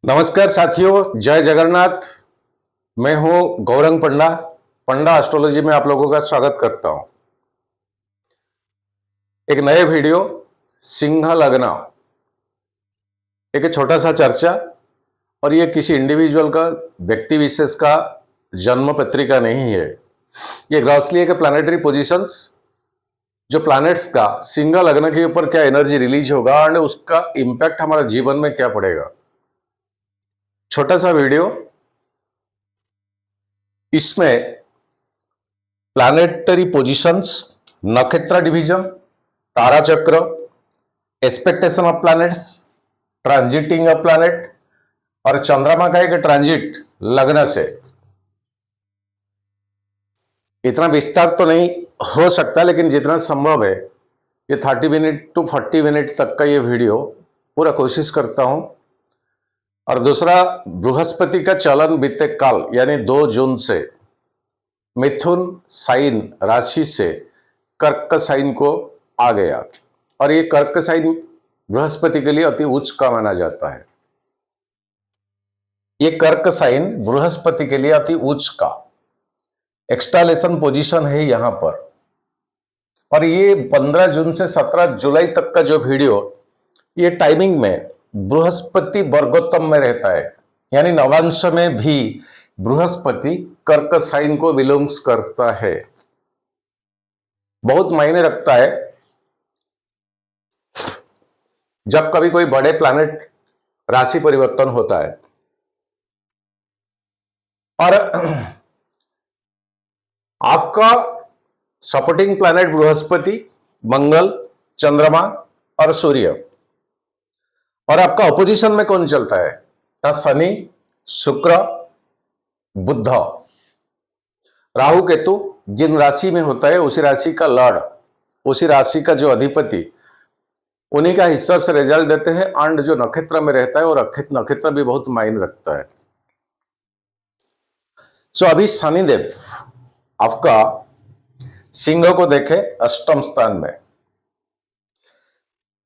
नमस्कार साथियों, जय जगन्नाथ। मैं हूं गौरंग पंडा। पंडा एस्ट्रोलॉजी में आप लोगों का स्वागत करता हूं। एक नए वीडियो सिंह लग्न, एक छोटा सा चर्चा। और ये किसी इंडिविजुअल का, व्यक्ति विशेष का जन्म पत्रिका नहीं है। ये ग्रॉसली के प्लानिटरी पोजीशंस, जो प्लैनेट्स का सिंह लग्न के ऊपर क्या एनर्जी रिलीज होगा और उसका इंपैक्ट हमारे जीवन में क्या पड़ेगा। छोटा सा वीडियो। इसमें प्लैनेटरी पोजीशंस, नक्षत्र डिवीजन, तारा चक्र, expectation of planets, transiting of planet और चंद्रमा का एक ट्रांजिट लग्न से। इतना विस्तार तो नहीं हो सकता, लेकिन जितना संभव है ये 30 मिनट टू 40 मिनट तक का ये वीडियो पूरा कोशिश करता हूं। और दूसरा, बृहस्पति का चलन बीते काल यानी 2 जून से मिथुन साइन राशि से कर्क साइन को आ गया। और ये कर्क साइन बृहस्पति के लिए अति उच्च का माना जाता है। ये कर्क साइन बृहस्पति के लिए अति उच्च का एक्सटालेशन पोजीशन है यहां पर। और ये 15 जून से 17 जुलाई तक का जो वीडियो, ये टाइमिंग में बृहस्पति वर्गोत्तम में रहता है, यानी नवांश में भी बृहस्पति कर्क साइन को बिलोंग्स करता है। बहुत मायने रखता है जब कभी कोई बड़े प्लैनेट राशि परिवर्तन होता है। और आपका सपोर्टिंग प्लैनेट बृहस्पति, मंगल, चंद्रमा और सूर्य। और आपका अपोजिशन में कौन चलता है? शनि, शुक्र, बुध, राहु, केतु। जिन राशि में होता है उसी राशि का लॉर्ड, उसी राशि का जो अधिपति, उन्हीं का हिसाब से रिजल्ट देते हैं। एंड जो नक्षत्र में रहता है और नक्षत्र भी बहुत मायने रखता है। सो अभी शनिदेव आपका सिंह को देखे अष्टम स्थान में,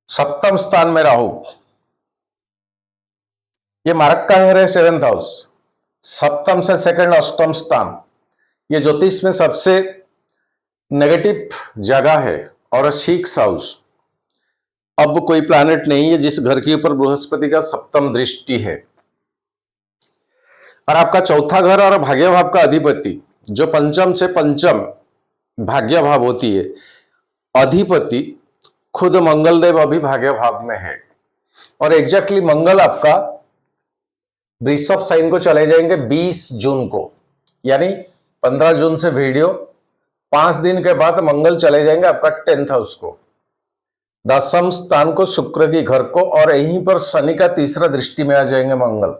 सप्तम स्थान में राहु। ये मार्क का है 7th हाउस, सप्तम से सेकंड अष्टम स्थान। ये ज्योतिष में सबसे नेगेटिव जगह है। और 6th हाउस, अब कोई प्लैनेट नहीं है जिस घर के ऊपर बृहस्पति का सप्तम दृष्टि है। और आपका चौथा घर और भाग्य भाव का अधिपति, जो पंचम से पंचम भाग्य भाव होती है, अधिपति खुद मंगलदेव अभी भाग्य भाव में है। और एग्जैक्टली मंगल आपका वृषभ साइन को चले जाएंगे 20 जून को, यानी 15 जून से वीडियो, 5 दिन के बाद मंगल चले जाएंगे आपका 10th हाउस को, 10th स्थान को, शुक्र की घर को। और यहीं पर शनि का तीसरा दृष्टि में आ जाएंगे मंगल,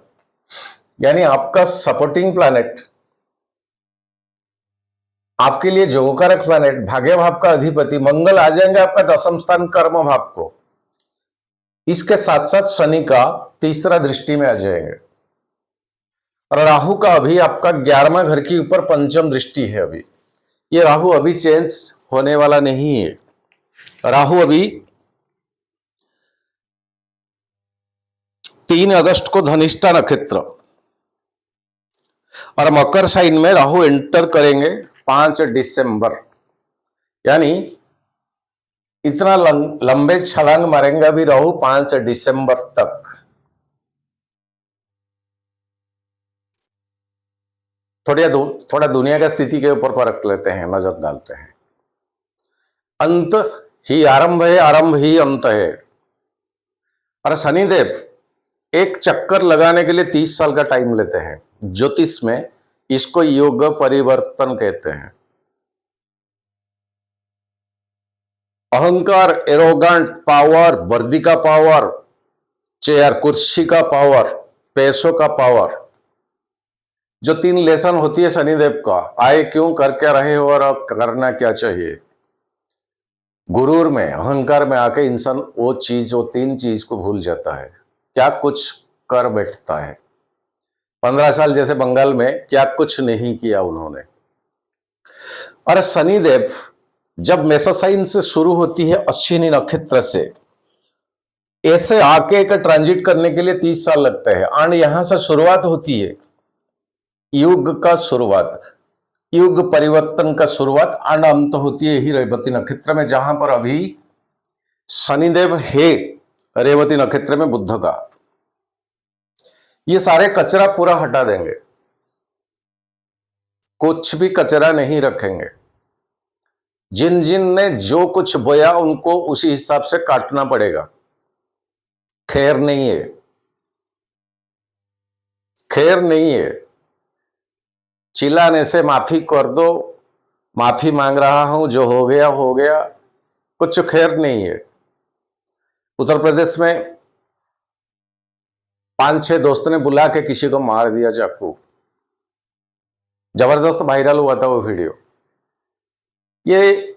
यानी आपका सपोर्टिंग प्लैनेट, आपके लिए जोगकारक प्लैनेट, भाग्य भाव का अधिपति मंगल आ जाएंगे आपका 10th स्थान कर्म भाव को। इसके साथ साथ शनि का तीसरा दृष्टि में आ जाएंगे। और राहु का अभी आपका 11वां घर के ऊपर पंचम दृष्टि है। अभी ये राहु अभी चेंज होने वाला नहीं है। राहु अभी 3 अगस्त को धनिष्ठा नक्षत्र और मकर साइन में राहु एंटर करेंगे 5 दिसंबर, यानी इतना लंबे छलांग मारेंगे अभी राहु 5 दिसंबर तक। थोड़ा दुनिया का स्थिति के ऊपर परख लेते हैं, नजर डालते हैं। अंत ही आरंभ है, आरंभ ही अंत है। और शनिदेव एक चक्कर लगाने के लिए 30 साल का टाइम लेते हैं। ज्योतिष में इसको योग परिवर्तन कहते हैं। अहंकार, एरोगेंट पावर, वर्दी का पावर, चेयर कुर्सी का पावर, पैसों का पावर, जो 3 लेसन होती है शनिदेव का, आए क्यों, कर क्या रहे हो और अब करना क्या चाहिए। गुरूर में, अहंकार में आके इंसान वो 3 चीज को भूल जाता है। क्या कुछ कर बैठता है। 15 साल जैसे बंगाल में क्या कुछ नहीं किया उन्होंने। और शनिदेव जब मेष साइन से शुरू होती है अश्विनी नक्षत्र से, ऐसे आके का ट्रांजिट करने के लिए 30 साल लगते हैं। एंड यहां से शुरुआत होती है युग का शुरुआत, युग परिवर्तन का शुरुआत एंड अंत होती है यही रेवती नक्षत्र में, जहां पर अभी शनिदेव है रेवती नक्षत्र में बुध का। ये सारे कचरा पूरा हटा देंगे, कुछ भी कचरा नहीं रखेंगे। जिन जिन ने जो कुछ बोया उनको उसी हिसाब से काटना पड़ेगा। खैर नहीं है, खैर नहीं है। चिल्लाने से माफी कर दो, माफी मांग रहा हूं, जो हो गया हो गया, कुछ खैर नहीं है। उत्तर प्रदेश में 5-6 दोस्तों ने बुला के किसी को मार दिया चाकू, जबरदस्त वायरल हुआ था वो वीडियो। ये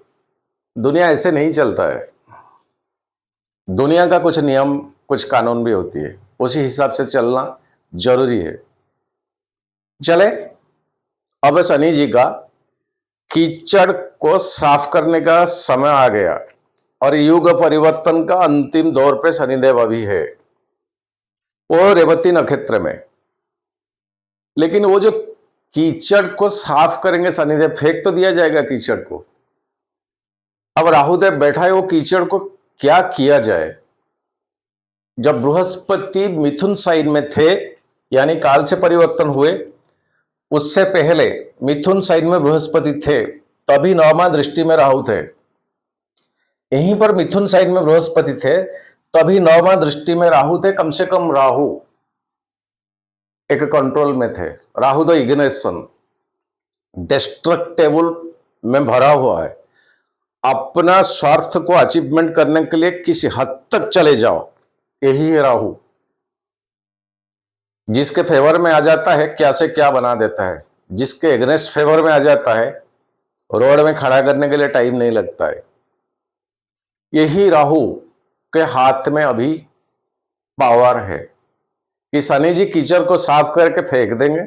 दुनिया ऐसे नहीं चलता है, दुनिया का कुछ नियम कुछ कानून भी होती है, उसी हिसाब से चलना जरूरी है। चले, अब शनि जी का कीचड़ को साफ करने का समय आ गया और युग परिवर्तन का अंतिम दौर पे शनिदेव अभी है, वो रेवती नक्षत्र में। लेकिन वो जो कीचड़ को साफ करेंगे शनिदेव, फेंक तो दिया जाएगा कीचड़ को। अब राहुदेव बैठा है, वो कीचड़ को क्या किया जाए। जब बृहस्पति मिथुन साइन में थे, यानी काल से परिवर्तन हुए, उससे पहले मिथुन साइन में बृहस्पति थे, तभी 9वां दृष्टि में राहु थे। यहीं पर मिथुन साइन में बृहस्पति थे, तभी 9वां दृष्टि में राहु थे। कम से कम राहु एक कंट्रोल में थे। राहु तो इग्नेशन, डिस्ट्रक्टेबल में भरा हुआ है। अपना स्वार्थ को अचीवमेंट करने के लिए किसी हद तक चले जाओ, यही है राहु। जिसके फेवर में आ जाता है क्या से क्या बना देता है, जिसके एग्नेस्ट फेवर में आ जाता है रोड में खड़ा करने के लिए टाइम नहीं लगता है। यही राहु के हाथ में अभी पावर है कि शनि जी कीचड़ को साफ करके फेंक देंगे।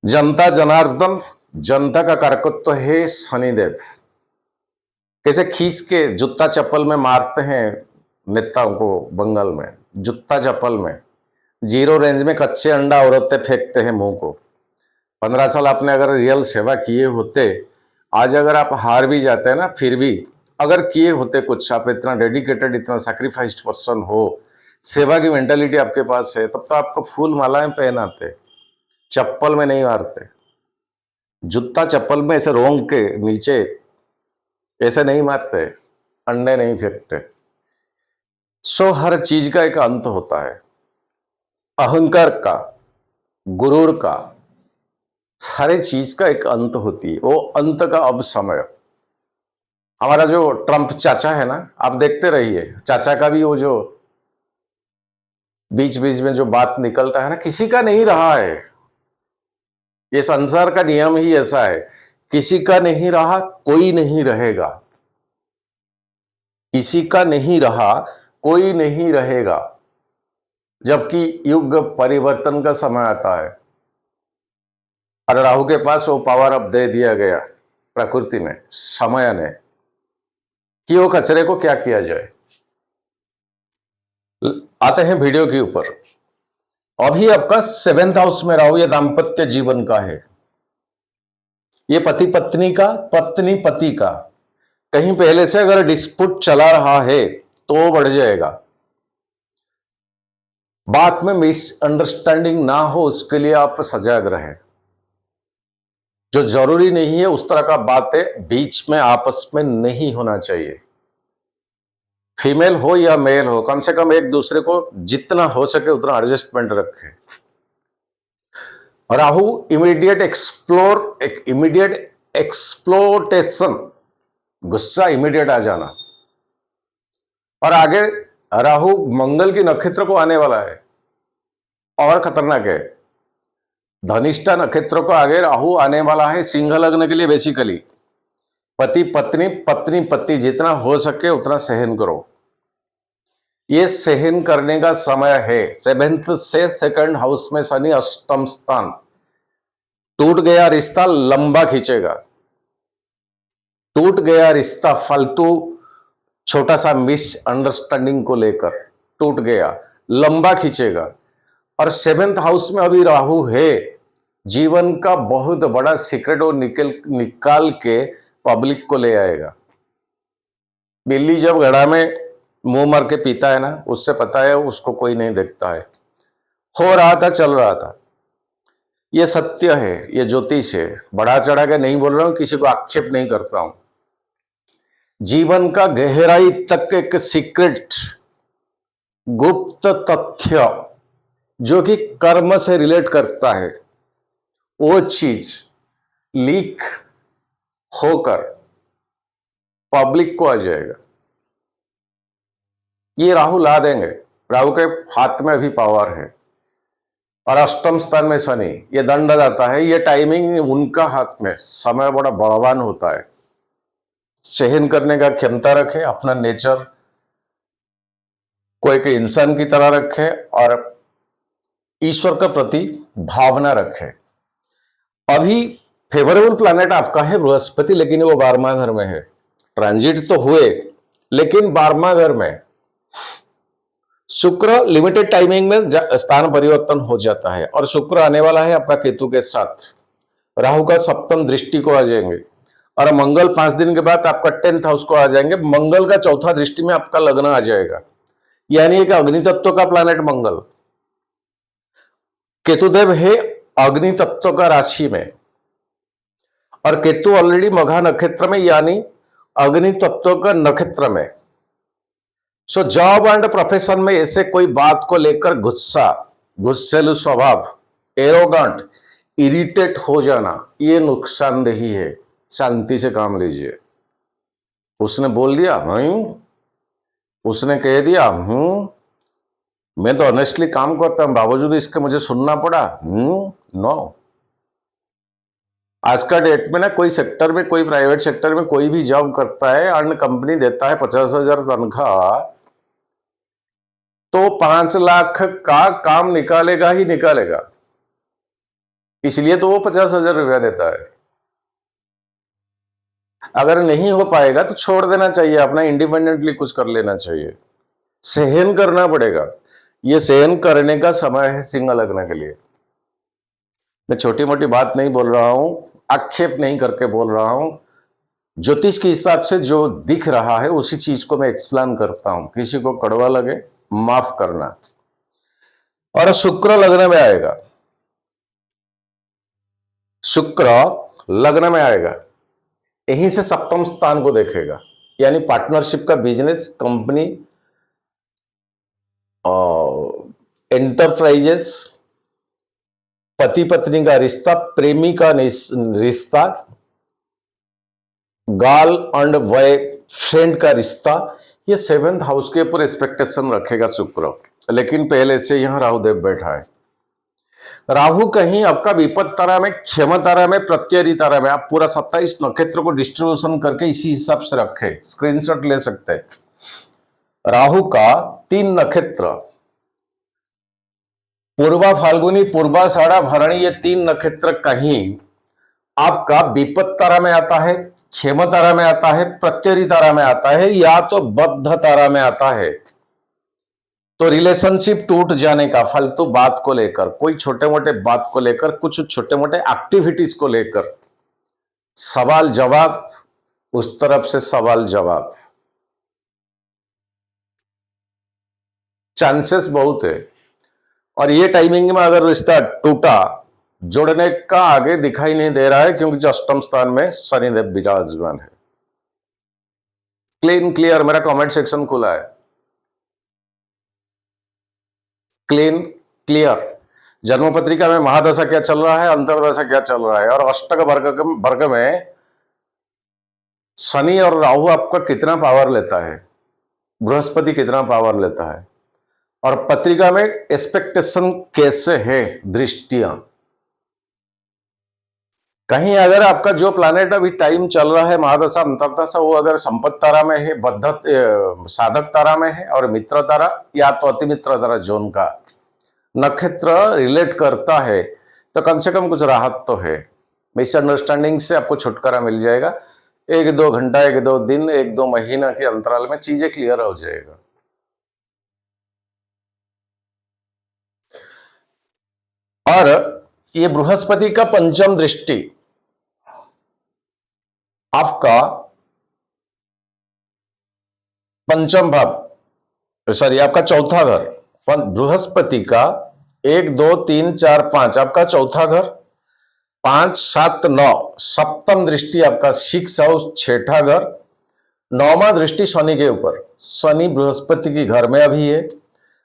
जनता जनार्दन, जनता का कारकत्व है शनिदेव। कैसे खींच के जूता चप्पल में मारते हैं नेताओं को बंगाल में, जूता चप्पल में। 0 रेंज में कच्चे अंडा औरतें फेंकते हैं मुंह को। 15 साल आपने अगर रियल सेवा किए होते, आज अगर आप हार भी जाते हैं ना, फिर भी अगर किए होते कुछ, आप इतना डेडिकेटेड, इतना सैक्रिफाइस्ड पर्सन हो, सेवा की मेंटालिटी आपके पास है, तब तो आपको फूल मालाएं पहनाते, चप्पल में नहीं मारते। जूता चप्पल में ऐसे रोंग के नीचे ऐसे नहीं मारते, अंडे नहीं फेंकते। सो हर चीज का एक अंत होता है, अहंकार का, गुरूर का, सारे चीज का एक अंत होती है। वो अंत का अब समय। हमारा जो ट्रंप चाचा है ना, आप देखते रहिए, चाचा का भी वो जो बीच बीच में जो बात निकलता है ना, किसी का नहीं रहा है। ये संसार का नियम ही ऐसा है, किसी का नहीं रहा कोई नहीं रहेगा, किसी का नहीं रहा कोई नहीं रहेगा। जबकि युग परिवर्तन का समय आता है और राहु के पास वो पावर अब दे दिया गया प्रकृति ने, समय ने, कि वो कचरे को क्या किया जाए। आते हैं वीडियो के ऊपर। अभी आपका 7th हाउस में राहु, ये दाम्पत्य जीवन का है, ये पति पत्नी का, पत्नी पति का। कहीं पहले से अगर डिस्प्यूट चला रहा है तो वो बढ़ जाएगा। बात में मिसअंडरस्टैंडिंग ना हो उसके लिए आप सजग रहे। जो जरूरी नहीं है उस तरह का बातें बीच में आपस में नहीं होना चाहिए। फीमेल हो या मेल हो, कम से कम एक दूसरे को जितना हो सके उतना एडजस्टमेंट रखें। राहु इमीडिएट एक्सप्लोटेशन, गुस्सा इमीडिएट आ जाना। और आगे राहु मंगल की नक्षत्र को आने वाला है, और खतरनाक है। धनिष्ठा नक्षत्र को आगे राहु आने वाला है, सिंह लग्न के लिए। बेसिकली पति पत्नी, पत्नी पति, जितना हो सके उतना सहन करो। ये सहन करने का समय है। 7th से 2nd हाउस में शनि, अष्टम स्थान। टूट गया रिश्ता लंबा खींचेगा, टूट गया रिश्ता फालतू छोटा सा मिसअंडरस्टैंडिंग को लेकर टूट गया, लंबा खींचेगा। और 7th हाउस में अभी राहु है, जीवन का बहुत बड़ा सीक्रेट वो निकाल के पब्लिक को ले आएगा। बिल्ली जब घड़ा में मुंह मार के पीता है ना, उससे पता है उसको कोई नहीं देखता है। हो रहा था, चल रहा था, ये सत्य है, ये ज्योतिष है। बढ़ा चढ़ा के नहीं बोल रहा हूं, किसी को आक्षेप नहीं करता हूं। जीवन का गहराई तक एक सीक्रेट गुप्त तथ्य जो कि कर्म से रिलेट करता है, वो चीज लीक होकर पब्लिक को आ जाएगा। ये राहु ला देंगे। राहु के हाथ में अभी पावर है और अष्टम स्थान में शनि, ये दंड जाता है। ये टाइमिंग उनका हाथ में, समय बड़ा बलवान होता है। सहन करने का क्षमता रखे, अपना नेचर को एक इंसान की तरह रखे और ईश्वर के प्रति भावना रखे। अभी फेवरेबल प्लैनेट आपका है बृहस्पति, लेकिन वो 12वां घर में है। ट्रांजिट तो हुए लेकिन 12वां घर में। शुक्र लिमिटेड टाइमिंग में स्थान परिवर्तन हो जाता है और शुक्र आने वाला है आपका केतु के साथ। राहु का सप्तम दृष्टि को आ जाएंगे और मंगल 5 दिन के बाद आपका 10th हाउस को आ जाएंगे। मंगल का चौथा दृष्टि में आपका लग्न आ जाएगा, यानी एक अग्नि तत्व का प्लैनेट मंगल। केतुदेव है अग्नि तत्व का राशि में और केतु ऑलरेडी मघा नक्षत्र में, यानी अग्नि तत्व का नक्षत्र में। सो जॉब एंड प्रोफेशन में ऐसे कोई बात को लेकर गुस्सा, गुस्सेलू स्वभाव, एरोगेंट, इरिटेट हो जाना, ये नुकसानदेही है। शांति से काम लीजिए। उसने बोल दिया उसने कह दिया मैं तो ऑनेस्टली काम करता हूं, बावजूद इसके मुझे सुनना पड़ा, नो। आज का डेट में ना कोई सेक्टर में, कोई प्राइवेट सेक्टर में कोई भी जॉब करता है, अर्न कंपनी देता है 50,000 तनख्वाह, तो 5 लाख का काम निकालेगा ही निकालेगा। इसलिए तो वो 50,000 रुपया देता है। अगर नहीं हो पाएगा तो छोड़ देना चाहिए, अपना इंडिपेंडेंटली कुछ कर लेना चाहिए। सहन करना पड़ेगा। ये सहन करने का समय है सिंह लग्न के लिए। मैं छोटी मोटी बात नहीं बोल रहा हूं, आक्षेप नहीं करके बोल रहा हूं। ज्योतिष के हिसाब से जो दिख रहा है उसी चीज को मैं एक्सप्लेन करता हूं। किसी को कड़वा लगे माफ करना। और शुक्र लग्न में आएगा, शुक्र लग्न में आएगा, यहीं से सप्तम स्थान को देखेगा, यानी पार्टनरशिप का बिजनेस, कंपनी, एंटरप्राइजेस, पति पत्नी का रिश्ता, प्रेमी का रिश्ता, गर्ल एंड बॉय फ्रेंड का रिश्ता, ये 7th हाउस के ऊपर एक्सपेक्टेशन रखेगा शुक्र। लेकिन पहले से यहां राहुदेव बैठा है। राहु कहीं आपका विपद तारा में, क्षम तारा में, प्रत्ययरी तारा में, आप पूरा 27 नक्षत्र को डिस्ट्रीब्यूशन करके इसी हिसाब से रखे, स्क्रीनशॉट ले सकते हैं। राहु का 3 नक्षत्र, पूर्वा फाल्गुनी, पूर्वाषाढ़ा, भरणी, ये 3 नक्षत्र कहीं आपका विपद तारा में आता है, क्षेम तारा में आता है, प्रत्ययरी तारा में आता है, या तो बद्ध तारा में आता है। तो रिलेशनशिप टूट जाने का, फालतू बात को लेकर, कोई छोटे मोटे बात को लेकर, कुछ छोटे मोटे एक्टिविटीज को लेकर सवाल जवाब, उस तरफ से सवाल जवाब, चांसेस बहुत है। और ये टाइमिंग में अगर रिश्ता टूटा, जोड़ने का आगे दिखाई नहीं दे रहा है, क्योंकि अष्टम स्थान में शनिदेव विराजमान है। क्लीन क्लियर, मेरा कमेंट सेक्शन खुला है। Clean clear. जन्म पत्रिका में महादशा क्या चल रहा है, अंतरदशा क्या चल रहा है, और अष्टक वर्ग में शनि और राहु आपका कितना पावर लेता है, बृहस्पति कितना पावर लेता है, और पत्रिका में एक्सपेक्टेशन कैसे है, दृष्टियां। कहीं अगर आपका जो प्लैनेट अभी टाइम चल रहा है महादशा अंतरदशा, वो अगर संपत्ति तारा में है, बद्ध साधक तारा में है, और मित्र तारा या तो अति मित्र तारा जोन का नक्षत्र रिलेट करता है, तो कम से कम कुछ राहत तो है। मिसअंडरस्टैंडिंग से आपको छुटकारा मिल जाएगा। एक दो घंटा, एक दो दिन, एक दो महीना के अंतराल में चीजें क्लियर हो जाएगा। और ये बृहस्पति का पंचम दृष्टि आपका पंचम भाव, सॉरी आपका चौथा घर, बृहस्पति का 1 2 3 4 5 आपका चौथा घर, 5 7 9 सप्तम दृष्टि आपका 6 हाउस छठा घर, नौवां दृष्टि शनि के ऊपर। शनि बृहस्पति की घर में अभी है,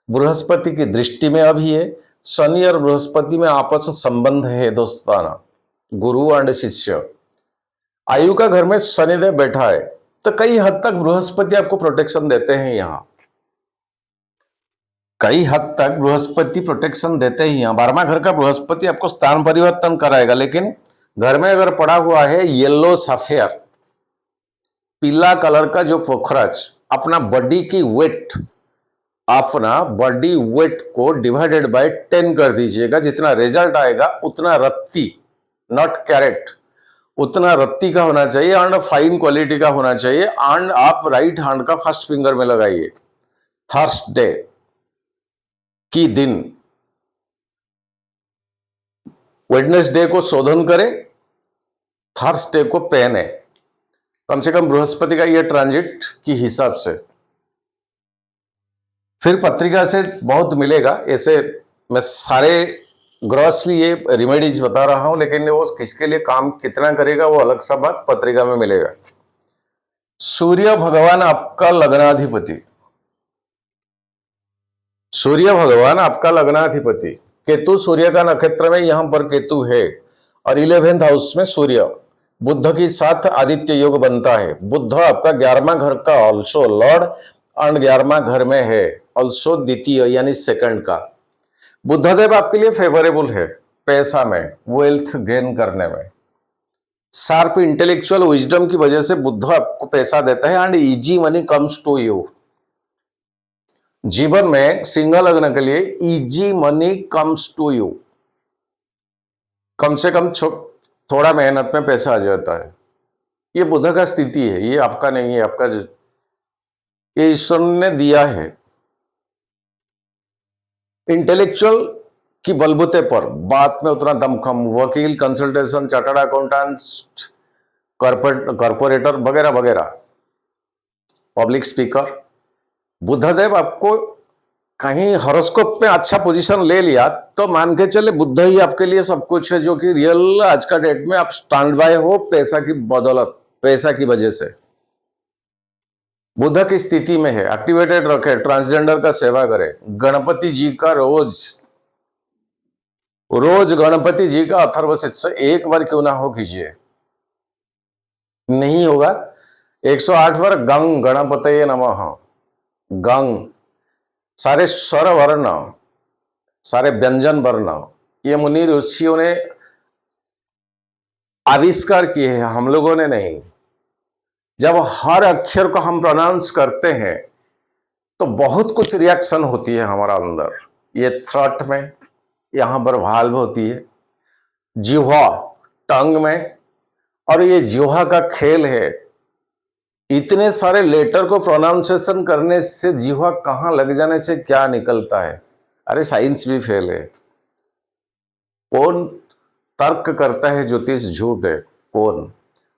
बृहस्पति की दृष्टि में अभी है। शनि और बृहस्पति में आपस संबंध है दोस्ताना, गुरु एंड शिष्य। आयु का घर में शनिदेव बैठा है, तो कई हद तक बृहस्पति आपको प्रोटेक्शन देते हैं। यहां कई हद तक बृहस्पति प्रोटेक्शन देते ही हैं। 12वां घर का बृहस्पति आपको स्थान परिवर्तन कराएगा, लेकिन घर में अगर पड़ा हुआ है येलो सफेयर, पीला कलर का जो पोखराज, अपना बॉडी की वेट, अपना बॉडी वेट को डिवाइडेड बाय 10 कर दीजिएगा। जितना रिजल्ट आएगा उतना रत्ती, नॉट कैरेट, उतना रत्ती का होना चाहिए एंड फाइन क्वालिटी का होना चाहिए। एंड आप राइट हैंड का फर्स्ट फिंगर में लगाइए। थर्सडे की दिन, वेडनेसडे को शोधन करें, थर्सडे को पहने, कम से कम बृहस्पति का यह ट्रांजिट की हिसाब से। फिर पत्रिका से बहुत मिलेगा। ऐसे मैं सारे ग्रॉसली ये रेमेडीज बता रहा हूं, लेकिन वो किसके लिए काम कितना करेगा वो अलग सा बात पत्रिका में मिलेगा। सूर्य भगवान आपका लग्नाधिपति, सूर्य भगवान आपका लग्नाधिपति, केतु सूर्य का नक्षत्र में यहां पर केतु है और 11th हाउस में सूर्य बुध के साथ आदित्य योग बनता है। बुध आपका 11वां घर का ऑल्सो लॉर्ड एंड 11वां घर में है ऑल्सो द्वितीय यानी सेकंड का। बुधदेव आपके लिए फेवरेबल है पैसा में, वेल्थ गेन करने में। शार्प इंटेलेक्चुअल विजडम की वजह से बुध आपको पैसा देता है and easy money comes to you. जीवन में सिंह लग्न के लिए easy money comes to you, कम से कम थोड़ा मेहनत में पैसा आ जाता है। ये बुध का स्थिति है, ये आपका नहीं है, आपका ये ईश्वर ने दिया है। इंटेलेक्चुअल की बलबूते पर बात में उतना दमखम, वकील, कंसल्टेशन, चार्टर्ड अकाउंटेंट, कॉर्पोरेटर वगैरह वगैरह, पब्लिक स्पीकर। बुधदेव आपको कहीं हॉरोस्कोप में अच्छा पोजीशन ले लिया तो मान के चले बुध ही आपके लिए सब कुछ है, जो कि रियल आज का डेट में आप स्टैंड बाय हो पैसा की बदौलत, पैसा की वजह से। बुध की स्थिति में है, एक्टिवेटेड रखे, ट्रांसजेंडर का सेवा करे, गणपति जी का रोज गणपति जी का अथर्वशीर्ष एक बार क्यों ना हो कीजिए। नहीं होगा 108 बार गंग गणपतये नमः, गंग, सारे स्वर वर्ण, सारे व्यंजन वर्ण ये मुनि ऋषियों ने आविष्कार किए हैं, हम लोगों ने नहीं। जब हर अक्षर को हम प्रोनाउंस करते हैं तो बहुत कुछ रिएक्शन होती है हमारा अंदर। ये थ्रोट में यहां पर वाल्व होती है, जिह्वा टंग में, और ये जिह्वा का खेल है। इतने सारे लेटर को प्रोनाउंसिएशन करने से जिह्वा कहां लग जाने से क्या निकलता है। अरे साइंस भी फेल है। कौन तर्क करता है ज्योतिष झूठ है? कौन?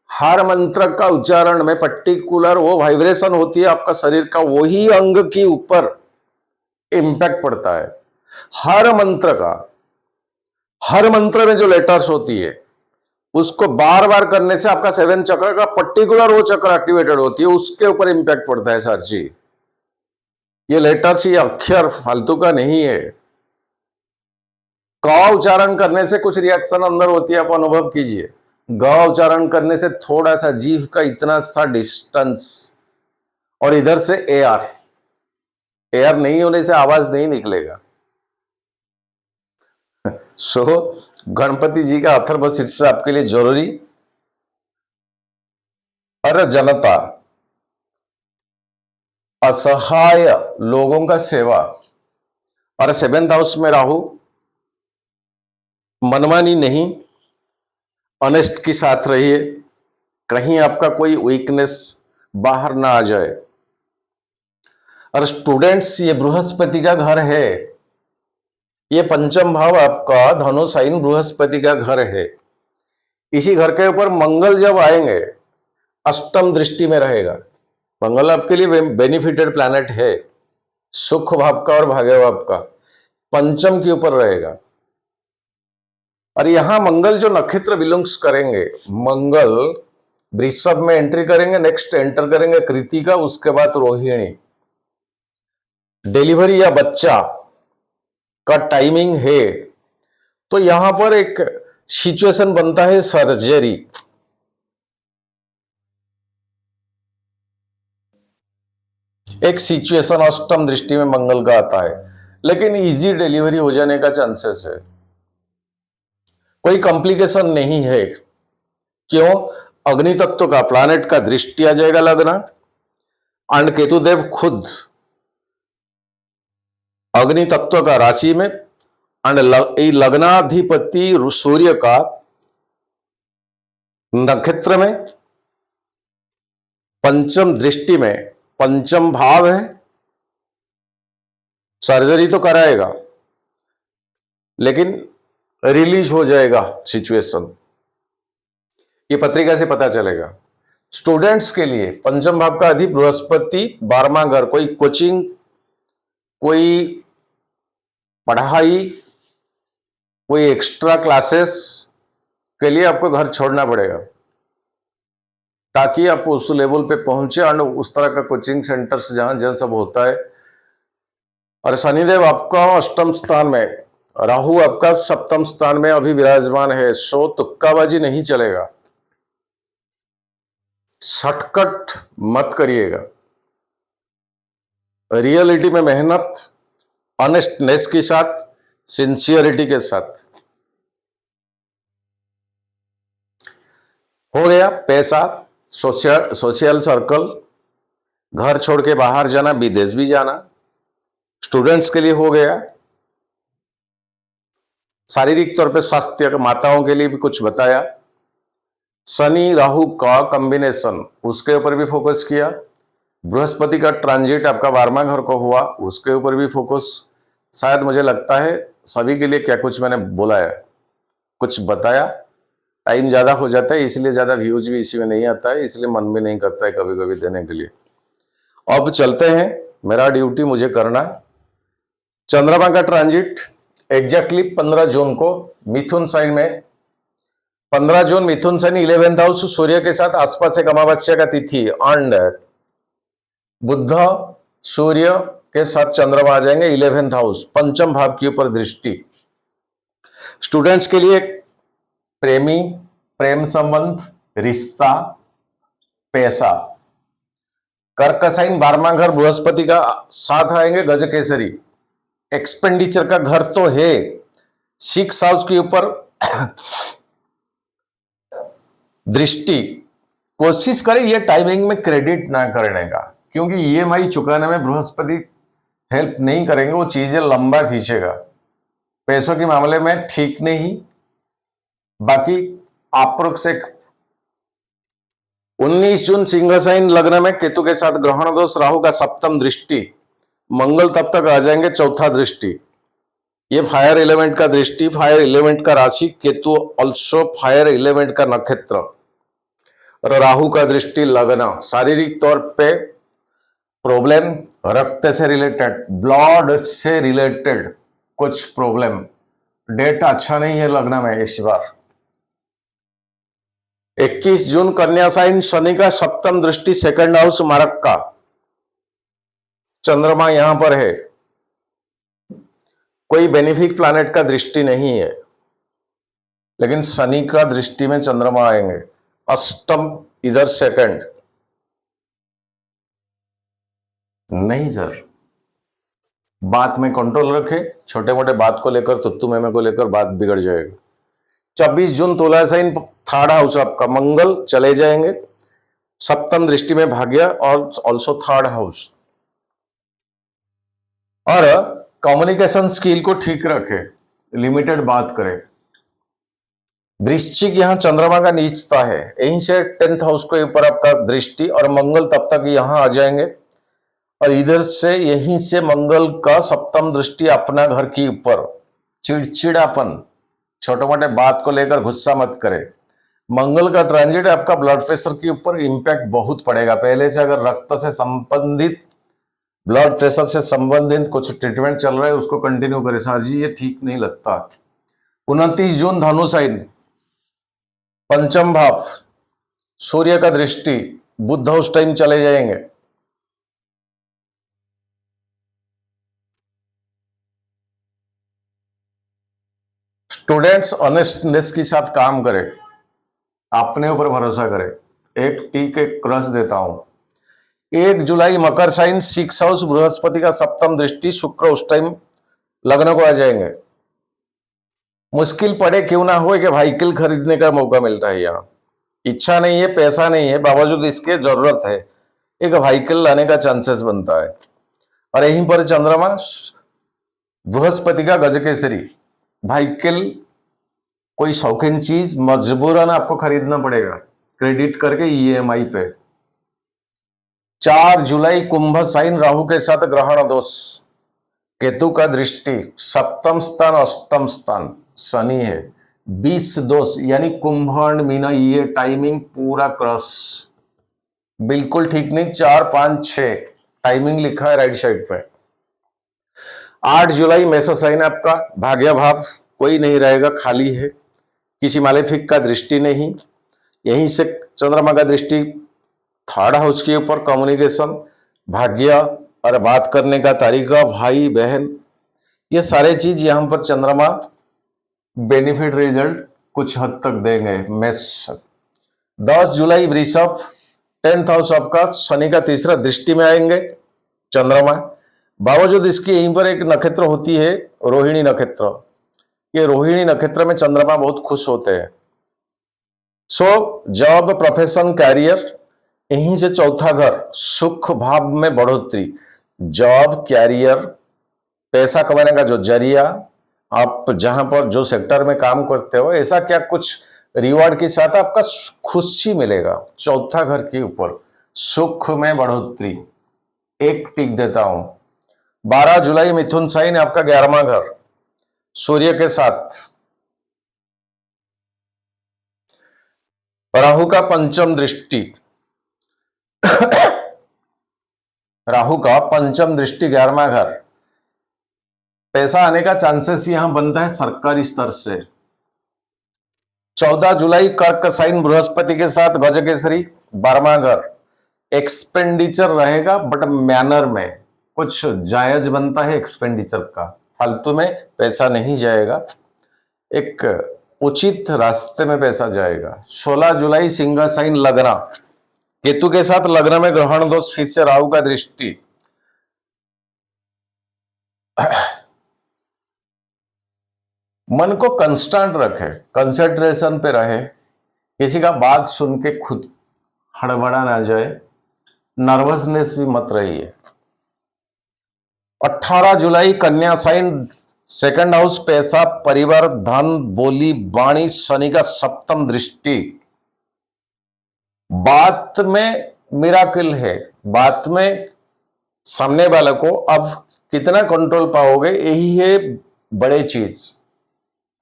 हर मंत्र का उच्चारण में पर्टिकुलर वो वाइब्रेशन होती है आपका शरीर का, वही अंग के ऊपर इंपैक्ट पड़ता है। हर मंत्र का, हर मंत्र में जो लेटर्स होती है उसको बार बार करने से आपका 7 चक्र का पर्टिकुलर वो चक्र एक्टिवेटेड होती है, उसके ऊपर इंपैक्ट पड़ता है सर जी। ये लेटर्स, ये अक्षर फालतू का नहीं है। क उच्चारण करने से कुछ रिएक्शन अंदर होती है, आप अनुभव कीजिए। ग उच्चारण करने से थोड़ा सा जीभ का इतना सा डिस्टेंस, और इधर से एयर, एयर नहीं होने से आवाज नहीं निकलेगा। सो गणपति जी का अथर्वशीर्ष आपके लिए जरूरी। और जनता, असहाय लोगों का सेवा, और 7th हाउस में राहु, मनमानी नहीं, ऑनेस्ट के साथ रहिए, कहीं आपका कोई वीकनेस बाहर ना आ जाए। और स्टूडेंट्स, ये बृहस्पति का घर है, ये पंचम भाव आपका धनु साइन बृहस्पति का घर है। इसी घर के ऊपर मंगल जब आएंगे, अष्टम दृष्टि में रहेगा। मंगल आपके लिए बेनिफिटेड प्लैनेट है, सुख भाव का और भाग्य भाव का, पंचम के ऊपर रहेगा। और यहां मंगल जो नक्षत्र बिलोंग्स करेंगे, मंगल वृषभ में एंट्री करेंगे, नेक्स्ट एंटर करेंगे कृतिका, उसके बाद रोहिणी। डिलीवरी या बच्चा का टाइमिंग है, तो यहां पर एक सिचुएशन बनता है सर्जरी। एक सिचुएशन अष्टम दृष्टि में मंगल का आता है, लेकिन इजी डिलीवरी हो जाने का चांसेस है, कोई कॉम्प्लिकेशन नहीं है। क्यों? अग्नि तत्व का प्लैनेट का दृष्टि आ जाएगा लग्न, एंड केतुदेव खुद अग्नि तत्व का राशि में, एंड लग्नाधिपति सूर्य का नक्षत्र में, पंचम दृष्टि में, पंचम भाव है। सर्जरी तो कराएगा, लेकिन रिलीज हो जाएगा सिचुएशन, ये पत्रिका से पता चलेगा। स्टूडेंट्स के लिए पंचम भाव का अधिपति बृहस्पति, 12वां घर, कोई कोचिंग, कोई पढ़ाई, कोई एक्स्ट्रा क्लासेस के लिए आपको घर छोड़ना पड़ेगा, ताकि आप उस लेवल पे पहुंचे, और उस तरह का कोचिंग सेंटर्स जहां जहां सब होता है। और शनिदेव आपका अष्टम स्थान में, राहु आपका सप्तम स्थान में अभी विराजमान है, सो तुक्काबाजी नहीं चलेगा, शॉर्टकट मत करिएगा। रियलिटी में मेहनत, ऑनेस्टनेस के साथ, सिंसियरिटी के साथ। हो गया पैसा, सोशल सर्कल, घर छोड़ के बाहर जाना, विदेश भी जाना, स्टूडेंट्स के लिए हो गया। शारीरिक तौर पे स्वास्थ्य, माताओं के लिए भी कुछ बताया। शनि राहु का कॉम्बिनेशन, उसके ऊपर भी फोकस किया। बृहस्पति का ट्रांजिट आपका 12वां घर को हुआ, उसके ऊपर भी फोकस। शायद मुझे लगता है सभी के लिए क्या कुछ मैंने बोला है, कुछ बताया। टाइम ज्यादा हो जाता है, इसलिए ज्यादा व्यूज भी इसी में नहीं आता है, इसलिए मन भी नहीं करता है कभी कभी देने के लिए। अब चलते हैं, मेरा ड्यूटी मुझे करना। चंद्रमा का ट्रांजिट एग्जैक्टली 15 जून को मिथुन साइन में, 15 जून मिथुन साइन 11th हाउस, सूर्य के साथ आसपास एक अमावस्या का तिथि, एंड बुध सूर्य के साथ चंद्रमा आ जाएंगे 11th हाउस, पंचम भाव के ऊपर दृष्टि। स्टूडेंट्स के लिए प्रेमी, प्रेम संबंध, रिश्ता, पैसा। कर्क साइन 12वां घर बृहस्पति का साथ आएंगे, गज केसरी। एक्सपेंडिचर का घर तो है, 6 हाउस के ऊपर दृष्टि। कोशिश करें ये टाइमिंग में क्रेडिट ना करने का, क्योंकि ईएमआई चुकाने में बृहस्पति हेल्प नहीं करेंगे, वो चीजें लंबा खींचेगा। पैसों के मामले में ठीक नहीं। बाकी अप्रोक्स 19 जून सिंह साइन लग्न में केतु के साथ ग्रहण दोष, राहु का सप्तम दृष्टि, मंगल तब तक आ जाएंगे चौथा दृष्टि। ये फायर एलिमेंट का दृष्टि, फायर एलिमेंट का राशि, केतु ऑल्सो फायर एलिमेंट का नक्षत्र, और राहु का दृष्टि लग्न। शारीरिक तौर पे प्रॉब्लम, रक्त से रिलेटेड, ब्लड से रिलेटेड कुछ प्रॉब्लम। डेट अच्छा नहीं है लग्न में इस बार। 21 जून कन्या साइन, शनि का सप्तम दृष्टि, सेकंड हाउस मारक का, चंद्रमा यहां पर है। कोई बेनिफिक प्लैनेट का दृष्टि नहीं है, लेकिन शनि का दृष्टि में चंद्रमा आएंगे, अष्टम इधर सेकंड। नहीं सर, बात में कंट्रोल रखे, छोटे मोटे बात को लेकर, तुत्तु मेमे को लेकर बात बिगड़ जाएगी। 26 जून तुला साइन, थर्ड हाउस आपका, मंगल चले जाएंगे, सप्तम दृष्टि में भाग्य और ऑल्सो थर्ड हाउस। और कम्युनिकेशन स्किल को ठीक रखे, लिमिटेड बात करें। वृश्चिक यहाँ चंद्रमा का नीचता है, यहीं से 10th हाउस के ऊपर आपका दृष्टि, और मंगल तब तक यहाँ आ जाएंगे, और इधर से यहीं से मंगल का सप्तम दृष्टि अपना घर के ऊपर। चिड़चिड़ापन, छोटे मोटे बात को लेकर गुस्सा मत करे। मंगल का ट्रांजिट आपका ब्लड प्रेशर के ऊपर इंपैक्ट बहुत पड़ेगा। पहले से अगर रक्त से संबंधित, ब्लड प्रेशर से संबंधित कुछ ट्रीटमेंट चल रहा है उसको कंटिन्यू करें। सर जी ये ठीक नहीं लगता। 29 जून धनु साइन, पंचम भाव, सूर्य का दृष्टि, बुध उस टाइम चले जाएंगे। स्टूडेंट्स ऑनेस्टनेस के साथ काम करें, अपने ऊपर भरोसा करें। एक टीक एक क्रश देता हूं। 1 जुलाई मकर साइन, 6 हाउस, बृहस्पति का सप्तम दृष्टि, शुक्र उस टाइम लग्न को आ जाएंगे। मुश्किल पड़े क्यों ना हो कि व्हीकल खरीदने का मौका मिलता है। यहाँ इच्छा नहीं है, पैसा नहीं है, बावजूद इसके जरूरत है, एक व्हीकल लाने का चांसेस बनता है। और यहीं पर चंद्रमा बृहस्पति का गजकेसरी, व्हीकल कोई शौकीन चीज मजबूरन आपको खरीदना पड़ेगा, क्रेडिट करके ईएमआई पे। 4 जुलाई कुंभ साइन, राहु के साथ ग्रहण दोष, केतु का दृष्टि, सप्तम स्थान अष्टम स्थान, शनि है, 20 दोष, यानी कुंभ एंड मीना, ये टाइमिंग पूरा क्रॉस, बिल्कुल ठीक नहीं। 4, 5, 6 टाइमिंग लिखा है राइट साइड पे। 8 जुलाई मेष साइन आपका, भाग्य भाव कोई नहीं रहेगा, खाली है, किसी मालेफिक का दृष्टि नहीं। यहीं से चंद्रमा का दृष्टि 3rd हाउस के ऊपर, कम्युनिकेशन, भाग्य और बात करने का तरीका, भाई बहन, ये सारे चीज यहां पर चंद्रमा बेनिफिट रिजल्ट कुछ हद तक देंगे। मेष 10 जुलाई वृषभ, 10th हाउस आपका, शनि का तीसरा दृष्टि में आएंगे चंद्रमा। बावजूद इसके यहीं पर एक नक्षत्र होती है रोहिणी नक्षत्र, ये रोहिणी नक्षत्र में चंद्रमा बहुत खुश होते हैं। सो जॉब, प्रोफेशन, कैरियर, यहीं से 4था घर, सुख भाव में बढ़ोतरी, जॉब, कैरियर, पैसा कमाने का जो जरिया, आप जहां पर जो सेक्टर में काम करते हो, ऐसा क्या कुछ रिवॉर्ड के साथ आपका खुशी मिलेगा। 4था घर के ऊपर सुख में बढ़ोतरी, एक टिक देता हूं। 12 जुलाई मिथुन साइन, आपका 11वां घर, सूर्य के साथ, राहु का पंचम दृष्टि, राहु का पंचम दृष्टि 11वां घर, पैसा आने का चांसेस यहां बनता है सरकारी स्तर से। 14 जुलाई कर्क साइन, बृहस्पति के साथ गजकेसरी, 12वां घर, एक्सपेंडिचर रहेगा बट मैनर में, कुछ जायज बनता है एक्सपेंडिचर का, फालतू में पैसा नहीं जाएगा, एक उचित रास्ते में पैसा जाएगा। 16 जुलाई सिंह साइन, लग्न, केतु के साथ लग्न में ग्रहण दोष, फिर से राहु का दृष्टि। मन को कंस्टेंट रखे, कंसंट्रेशन पे रहे, किसी का बात सुन के खुद हड़बड़ा ना जाए, नर्वसनेस भी मत रहिए। 18 जुलाई कन्या साइन, 2nd हाउस, पैसा, परिवार, धन, बोली, वाणी, शनि का सप्तम दृष्टि, बात में मिराकिल है, बात में सामने वाले को अब कितना कंट्रोल पाओगे, यही है बड़े चीज।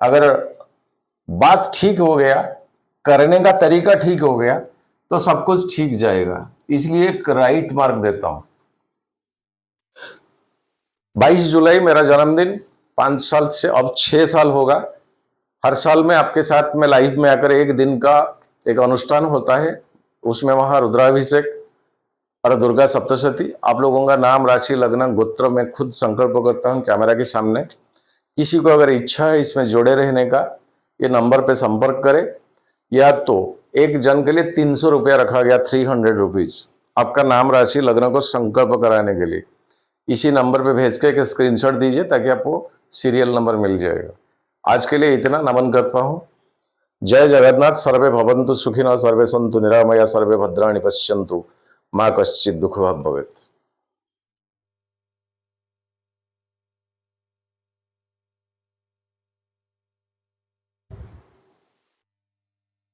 अगर बात ठीक हो गया, करने का तरीका ठीक हो गया, तो सब कुछ ठीक जाएगा, इसलिए एक राइट मार्क देता हूं। 22 जुलाई मेरा जन्मदिन, 5 साल से अब 6 साल होगा। हर साल में आपके साथ में लाइव में आकर एक दिन का एक अनुष्ठान होता है, उसमें वहां रुद्राभिषेक और दुर्गा सप्तशती, आप लोगों का नाम, राशि, लग्न, गोत्र में खुद संकल्प करता हूं कैमरा के सामने। किसी को अगर इच्छा है इसमें जुड़े रहने का, ये नंबर पे संपर्क करें, या तो एक जन के लिए 300 रुपया रखा गया, 300 रुपीज, आपका नाम, राशि, लग्न को संकल्प कराने के लिए। इसी नंबर पे भेज के एक स्क्रीनशॉट दीजिए ताकि आपको सीरियल नंबर मिल जाएगा। आज के लिए इतना, नमन करता हूं। जय जगन्नाथ। सर्वे भवन्तु सुखिनः, सर्वे सन्तु निरामया, सर्वे भद्राणि पश्यन्तु, मा कश्चित् दुःखभाग् भवेत्।